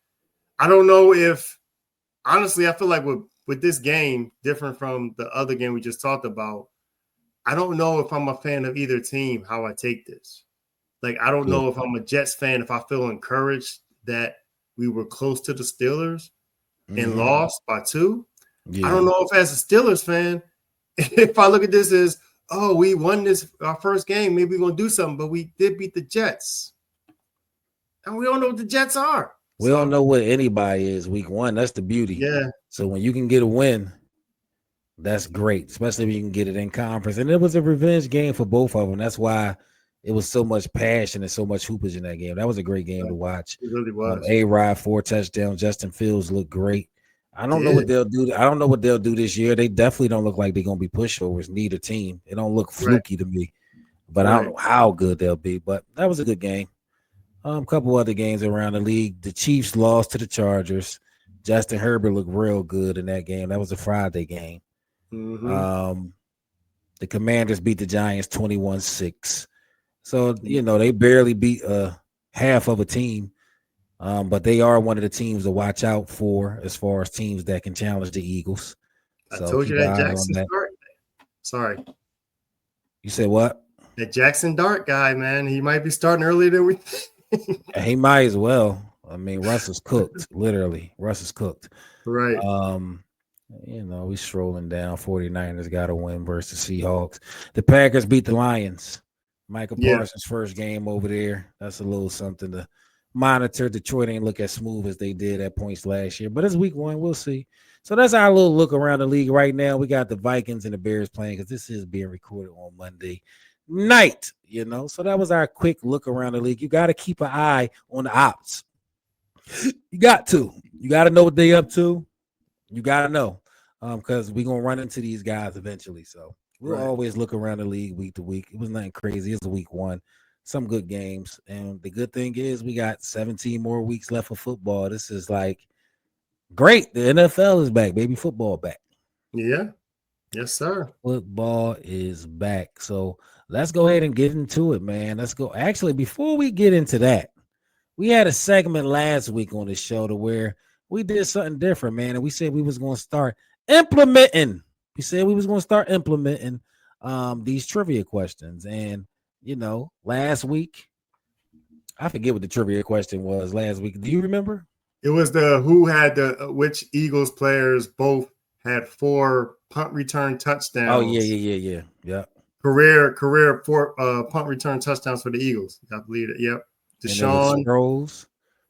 I don't know if, honestly, I feel like with this game, different from the other game we just talked about, I don't know if I'm a fan of either team, how I take this. Like, I don't know if I'm a Jets fan, if I feel encouraged that we were close to the Steelers and lost by 2. Yeah. I don't know if as a Steelers fan, if I look at this as, oh, we won our first game, maybe we're going to do something, but we did beat the Jets. And we don't know what the Jets are. We don't know what anybody is week 1. That's the beauty. Yeah. So when you can get a win, that's great, especially if you can get it in conference. And it was a revenge game for both of them. That's why it was so much passion and so much hoopage in that game. That was a great game to watch. It really was. A-Rod 4 touchdowns. Justin Fields looked great. I don't know what they'll do. I don't know what they'll do this year. They definitely don't look like they're going to be pushovers, neither team. It don't look fluky to me. But I don't know how good they'll be. But that was a good game. A couple other games around the league. The Chiefs lost to the Chargers. Justin Herbert looked real good in that game. That was a Friday game. The Commanders beat the Giants 21-6. So, they barely beat half of a team. But they are one of the teams to watch out for as far as teams that can challenge the Eagles. So I told you that Jackson Dart. Sorry. You said what? That Jackson Dart guy, man. He might be starting earlier than we think. He might as well. I mean, Russ is cooked, literally. Russ is cooked. Right. We strolling down. 49ers got a win versus Seahawks. The Packers beat the Lions. Michael Parsons' first game over there. That's a little something to monitor. Detroit ain't look as smooth as they did at points last year, but it's week 1. We'll see. So that's our little look around the league right now. We got the Vikings and the Bears playing because this is being recorded on Monday night, So that was our quick look around the league. You got to keep an eye on the ops. You got to know what they up to. You got to know because we're going to run into these guys eventually. So we'll always look around the league week to week. It was nothing crazy. It's week 1. Some good games. And the good thing is we got 17 more weeks left of football. This is like great. The NFL is back, baby. Football back. Yeah. Yes, sir. Football is back. So let's go ahead and get into it, man. Let's go. Actually, before we get into that, we had a segment last week on the show to where we did something different, man. And we said we was going to start implementing. We said we was going to start implementing these trivia questions. And, last week, I forget what the trivia question was last week. Do you remember? It was who had which Eagles players both had 4 punt return touchdowns. Oh, yeah. Career 4 punt return touchdowns for the Eagles. I believe it. Yep.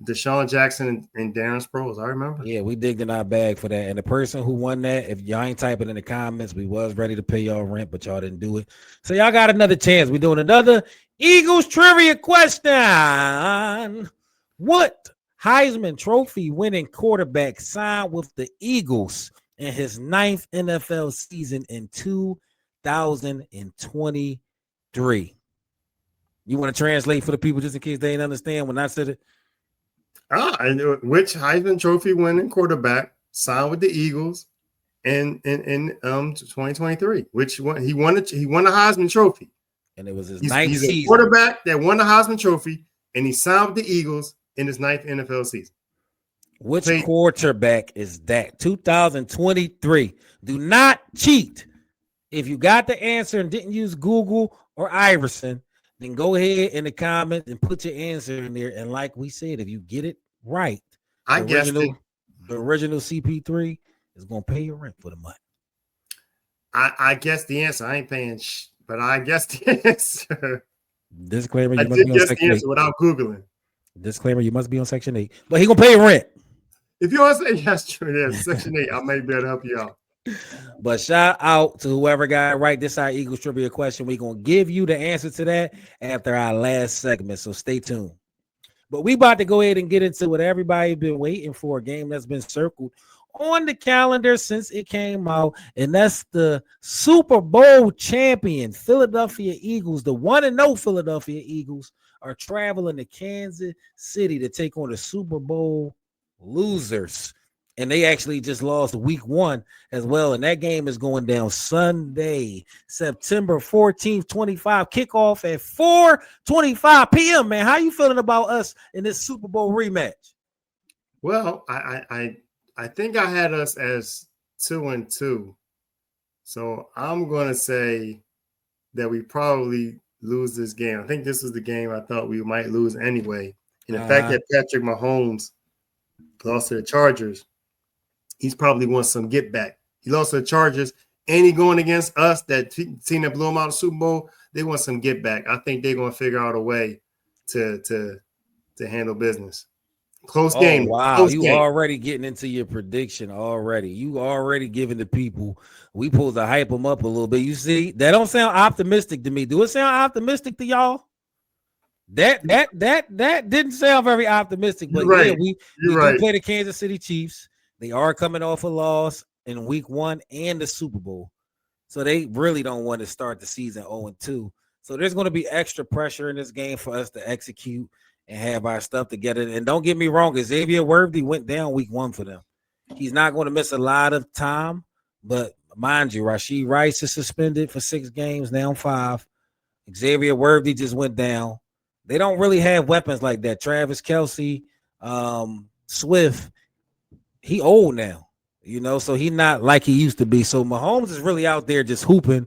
Deshaun Jackson and Darren Sproles. I remember. Yeah, we digged in our bag for that. And the person who won that, if y'all ain't typing in the comments, we was ready to pay y'all rent, but y'all didn't do it. So y'all got another chance. We're doing another Eagles trivia question. What Heisman Trophy winning quarterback signed with the Eagles in his 9th NFL season in 2023? You want to translate for the people just in case they didn't understand when I said it? I know which Heisman Trophy winning quarterback signed with the Eagles in 2023. Which one he won a Heisman Trophy. And it was his 9th season. He's a quarterback that won the Heisman Trophy, and he signed with the Eagles in his 9th NFL season. Which quarterback is that? 2023. Do not cheat. If you got the answer and didn't use Google or Iverson, then go ahead in the comments and put your answer in there. And like we said, if you get it right, the original CP3 is going to pay your rent for the month. I guess the answer. I ain't paying but I guess the answer. Disclaimer, you must be on Section 8. Without Googling. Disclaimer, you must be on Section 8. But he going to pay your rent. If you want to say yes, true, Section 8, I may be able to help you out. But shout out to whoever got it right. This is our Eagles trivia question. We're going to give you the answer to that after our last segment, so stay tuned. But we about to go ahead and get into what everybody's been waiting for, a game that's been circled on the calendar since it came out, and that's the Super Bowl champion Philadelphia Eagles. The 1-0 Philadelphia Eagles are traveling to Kansas City to take on the Super Bowl losers. And they actually just lost week 1 as well. And that game is going down Sunday, September 14th, 25, kickoff at 4:25 p.m. Man, how you feeling about us in this Super Bowl rematch? Well, I think I had us as 2-2. So I'm going to say that we probably lose this game. I think this was the game I thought we might lose anyway. And the fact that Patrick Mahomes lost to the Chargers, he's probably wants some get back. He lost to the Chargers, and he going against us, that team that blew him out of the Super Bowl. They want some get back. I think they're going to figure out a way to handle business. Close game. Wow, Close you game. already getting into your prediction already. You already giving the people. We supposed to hype them up a little bit. You see, that don't sound optimistic to me. Do it sound optimistic to y'all? That didn't sound very optimistic. But right. Yeah, we do play the Kansas City Chiefs. They are coming off a loss in week 1 and the Super Bowl. So they really don't want to start the season 0-2. So there's going to be extra pressure in this game for us to execute and have our stuff together. And don't get me wrong, Xavier Worthy went down week 1 for them. He's not going to miss a lot of time. But mind you, Rashee Rice is suspended for 6 games, now 5. Xavier Worthy just went down. They don't really have weapons like that. Travis Kelce, Swift, he old now, so he not like he used to be. So Mahomes is really out there just hooping.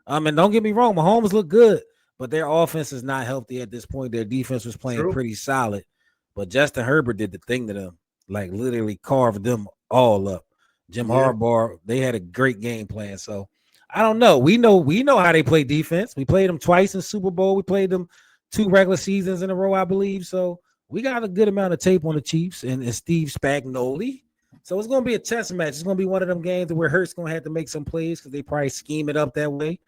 And don't get me wrong, Mahomes look good, but their offense is not healthy at this point. Their defense was playing pretty solid, but Justin Herbert did the thing to them, like literally carved them all up. Jim Harbaugh, they had a great game plan. So I don't know. We know how they play defense. We played them twice in Super Bowl. We played them 2 regular seasons in a row, I believe. So we got a good amount of tape on the Chiefs and Steve Spagnuolo. So it's going to be a test match. It's going to be one of them games where Hurts going to have to make some plays because they probably scheme it up that way.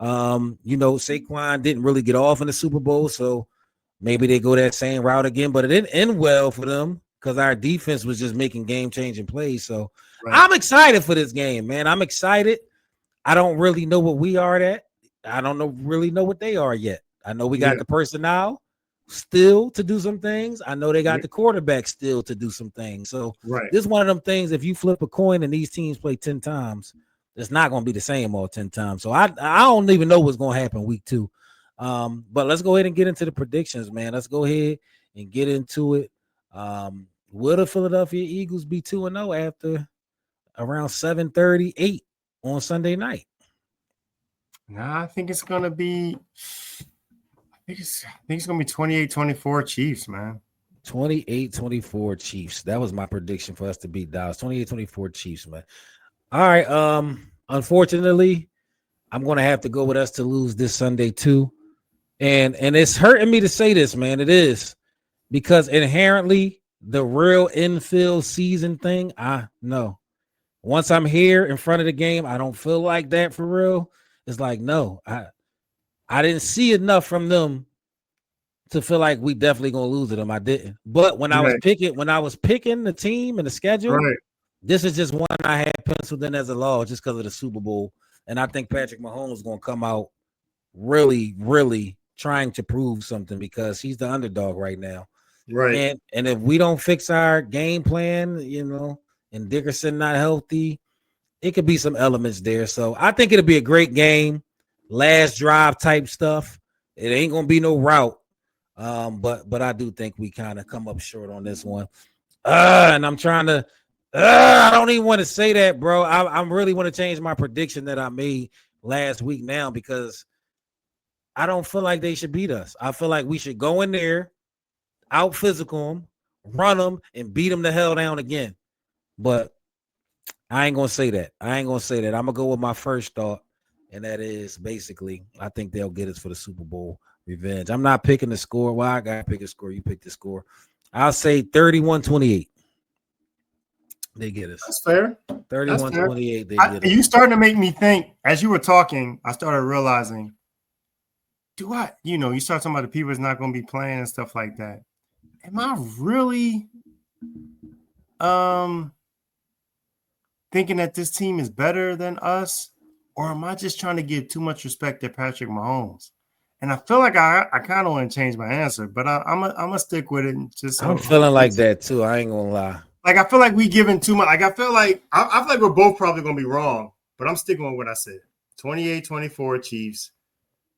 Saquon didn't really get off in the Super Bowl, so maybe they go that same route again. But it didn't end well for them because our defense was just making game-changing plays. So I'm excited for this game, man. I'm excited. I don't really know what we are at. I don't really know what they are yet. I know we got the personnel still to do some things. I know they got the quarterback still to do some things. So this is one of them things, if you flip a coin and these teams play 10 times, It's not going to be the same all 10 times. So I don't even know what's going to happen week 2. But let's go ahead and get into the predictions, man. Let's go ahead and get into it. Will the Philadelphia Eagles be 2-0 after around 7:38 on Sunday night? Nah, I think it's gonna be 28-24 Chiefs, man. 28-24 Chiefs. That was my prediction for us to beat Dallas. 28-24 Chiefs, man. All right. Unfortunately, I'm gonna have to go with us to lose this Sunday too. And it's hurting me to say this, man. It is, because inherently the real infield season thing, I know. Once I'm here in front of the game, I don't feel like that for real. It's like, no, I didn't see enough from them to feel like we definitely gonna lose to them. I didn't. But when I was picking the team and the schedule, this is just one I had penciled in as a law just because of the Super Bowl. And I think Patrick Mahomes is gonna come out really, really trying to prove something because he's the underdog right now. Right. And if we don't fix our game plan, and Dickerson not healthy, it could be some elements there. So I think it'll be a great game, last drive type stuff. It ain't gonna be no route. But I do think we kind of come up short on this one. And I'm trying to I don't even want to say that, bro. I really want to change my prediction that I made last week now because I don't feel like they should beat us. I feel like we should go in there, out physical them, run them, and beat them the hell down again. But I ain't gonna say that. I'm gonna go with my first thought, and that is basically I think they'll get us for the Super Bowl revenge. I'm not picking the score. Well, I gotta pick a score. You pick the score. I'll say 31-28. They get us. That's fair. 31-28. They get us. You starting to make me think. As you were talking, I started realizing. You start talking about the people that's not going to be playing and stuff like that. Am I really thinking that this team is better than us? Or am I just trying to give too much respect to Patrick Mahomes? And I feel like I kind of want to change my answer, but I'm gonna stick with it. I'm feeling like that too. I ain't gonna lie. Like I feel like we giving too much. Like I feel like we're both probably gonna be wrong, but I'm sticking with what I said. 28-24 Chiefs.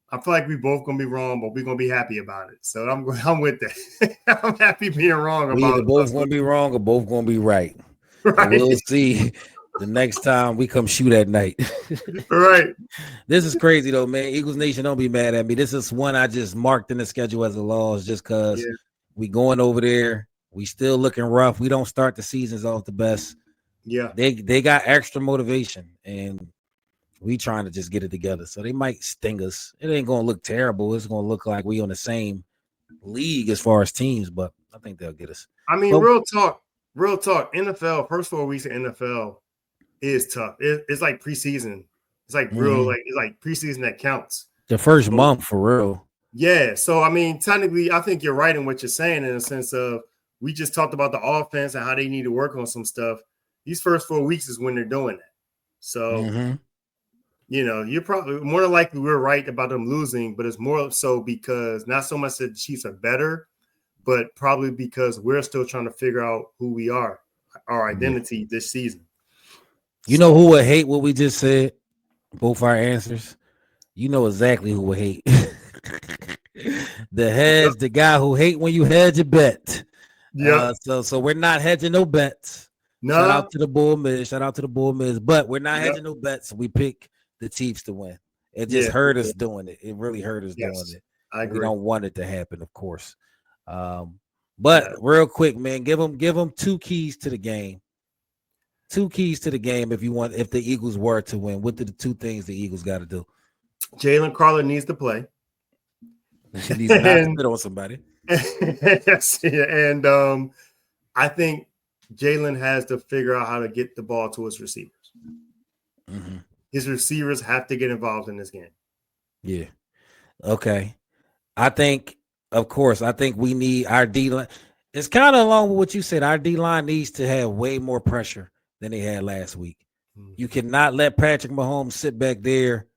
I feel like we both gonna be wrong, but we're gonna be happy about it. So I'm with that. I'm happy being wrong about it. We either both gonna be wrong or both gonna be right. Right. We'll see the next time we come shoot at night. Right. This is crazy though, man. Eagles Nation, don't be mad at me. This is one I just marked in the schedule as a loss just because we going over there. We still looking rough. We don't start the seasons off the best. Yeah. They got extra motivation and we trying to just get it together. So they might sting us. It ain't going to look terrible. It's going to look like we on the same league as far as teams, but I think they'll get us. I mean, real talk. NFL, first 4 weeks of NFL is tough. It's like preseason. It's like real, it's like preseason that counts. The first month for real. Yeah. So, I mean, technically, I think you're right in what you're saying in the sense of we just talked about the offense and how they need to work on some stuff. These first 4 weeks is when they're doing that. So, you're probably more than likely we're right about them losing, but it's more so because not so much that the Chiefs are better, but probably because we're still trying to figure out who we are, our identity this season. You know who would hate what we just said? Both our answers. You know exactly who would hate. The guy who hate when you hedge a bet. Yeah. So we're not hedging no bets. No. Shout out to the Bull Miz. But we're not hedging no bets. We pick the Chiefs to win. It just hurt us doing it. It really hurt us doing it. I agree. We don't want it to happen, of course. But real quick, man, give them 2 keys to the game. 2 keys to the game if the Eagles were to win. What are the 2 things the Eagles got to do? Jalen Carter needs to play. He needs to not spit on somebody. Yes, and I think Jalen has to figure out how to get the ball to his receivers. Mm-hmm. His receivers have to get involved in this game. Yeah. Okay. I think we need our D-line. It's kind of along with what you said. Our D-line needs to have way more pressure than they had last week. Mm-hmm. You cannot let Patrick Mahomes sit back there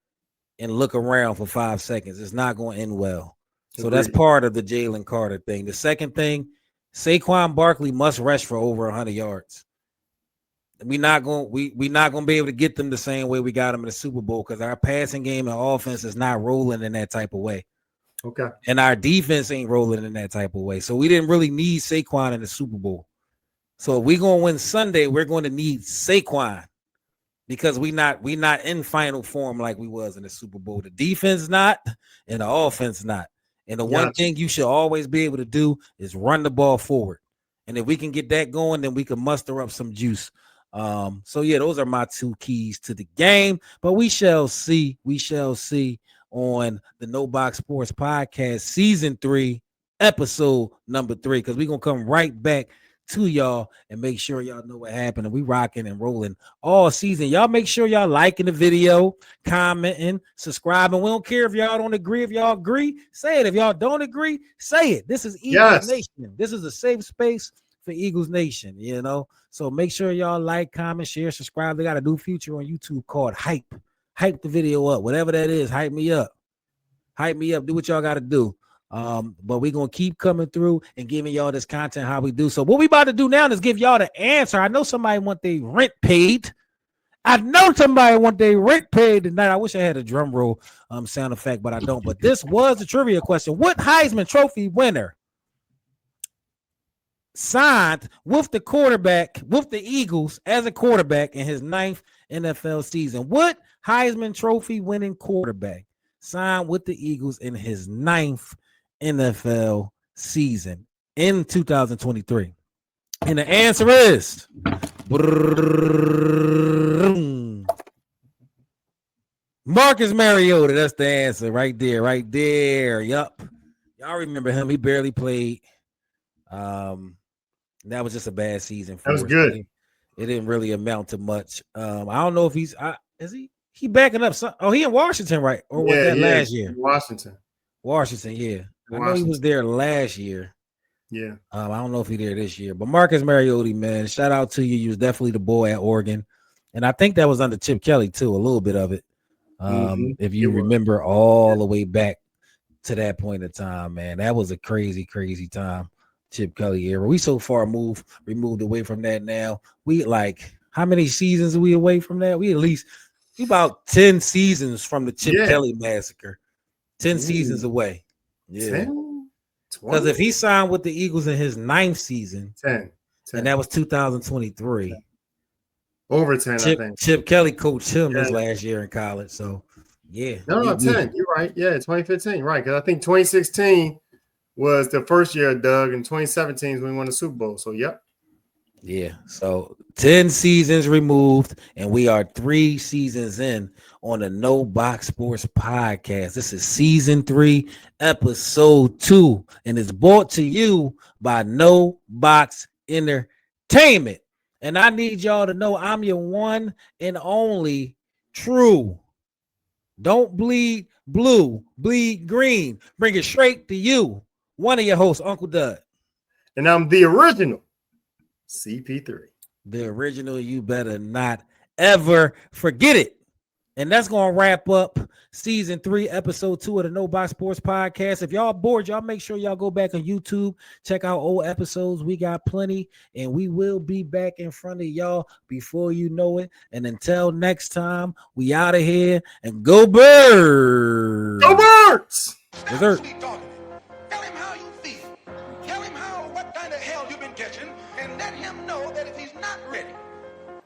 and look around for 5 seconds. It's not going to end well. So that's part of the Jalen Carter thing. The second thing, Saquon Barkley must rush for over 100 yards. we not gonna be able to get them the same way we got them in the Super Bowl because our passing game and offense is not rolling in that type of way. Okay. And our defense ain't rolling in that type of way. So we didn't really need Saquon in the Super Bowl. So if we're gonna win Sunday, we're going to need Saquon because we not in final form like we was in the Super Bowl. The defense not, and the offense not. And the one thing you should always be able to do is run the ball forward. And if we can get that going, then we can muster up some juice. So yeah, those are my 2 keys to the game. But we shall see. We shall see on the No Box Sports Podcast Season 3, Episode number 3, because we're gonna come right back to y'all and make sure y'all know what happened. And we rocking and rolling all season. Y'all make sure y'all liking the video, commenting, subscribing. We don't care if y'all don't agree. If y'all agree, say it. If y'all don't agree, say it. This is Eagles Nation. This is a safe space for Eagles Nation, you know. So make sure y'all like, comment, share, subscribe. They got a new feature on YouTube called Hype. Hype the video up. Whatever that is, hype me up. Hype me up. Do what y'all got to do. But we're gonna keep coming through and giving y'all this content how we do. So what we about to do now is give y'all the answer. I know somebody want their rent paid. Tonight. I wish I had a drum roll sound effect, but I don't. But this was the trivia question. What Heisman Trophy winner signed with the quarterback, with the Eagles as a quarterback in his 9th NFL season? What Heisman Trophy winning quarterback signed with the Eagles in his 9th NFL season in 2023? And the answer is Marcus Mariota. That's the answer right there. Yup. Y'all remember him. He barely played. That was just a bad season for us. That was good. It didn't really amount to much. I don't know if he's he backing up some. Oh, he in Washington, right? Or was that last year? Washington, yeah. I know he was there last year. Yeah. I don't know if he's there this year, but Marcus Mariota, man, shout out to you. You was definitely the boy at Oregon. And I think that was under Chip Kelly too, a little bit of it. If you remember all the way back to that point in time, man, that was a crazy, crazy time. Chip Kelly era. We so far removed away from that now. We how many seasons are we away from that? We about 10 seasons from the Chip Kelly massacre. 10 seasons away. Yeah. Because if he signed with the Eagles in his 9th season, 10. And that was 2023. Over 10, I think. Chip Kelly coached him his last year in college. So, yeah. No, 10. You're right. Yeah, 2015. Right. Because I think 2016 was the first year of Doug, and 2017 is when we won the Super Bowl. So, yep. Yeah. So 10 seasons removed, and we are 3 seasons in on the No Box Sports Podcast. This is Season 3, Episode 2, and it's brought to you by No Box Entertainment. And I need y'all to know I'm your one and only true. Don't bleed blue, bleed green. Bring it straight to you. One of your hosts, Uncle Doug. And I'm the original CP3. The original, you better not ever forget it. And that's going to wrap up Season 3, Episode 2 of the No Box Sports Podcast. If y'all bored, y'all make sure y'all go back on YouTube, check out old episodes. We got plenty, and we will be back in front of y'all before you know it. And until next time, we out of here, and go Birds! Go Birds! Dessert.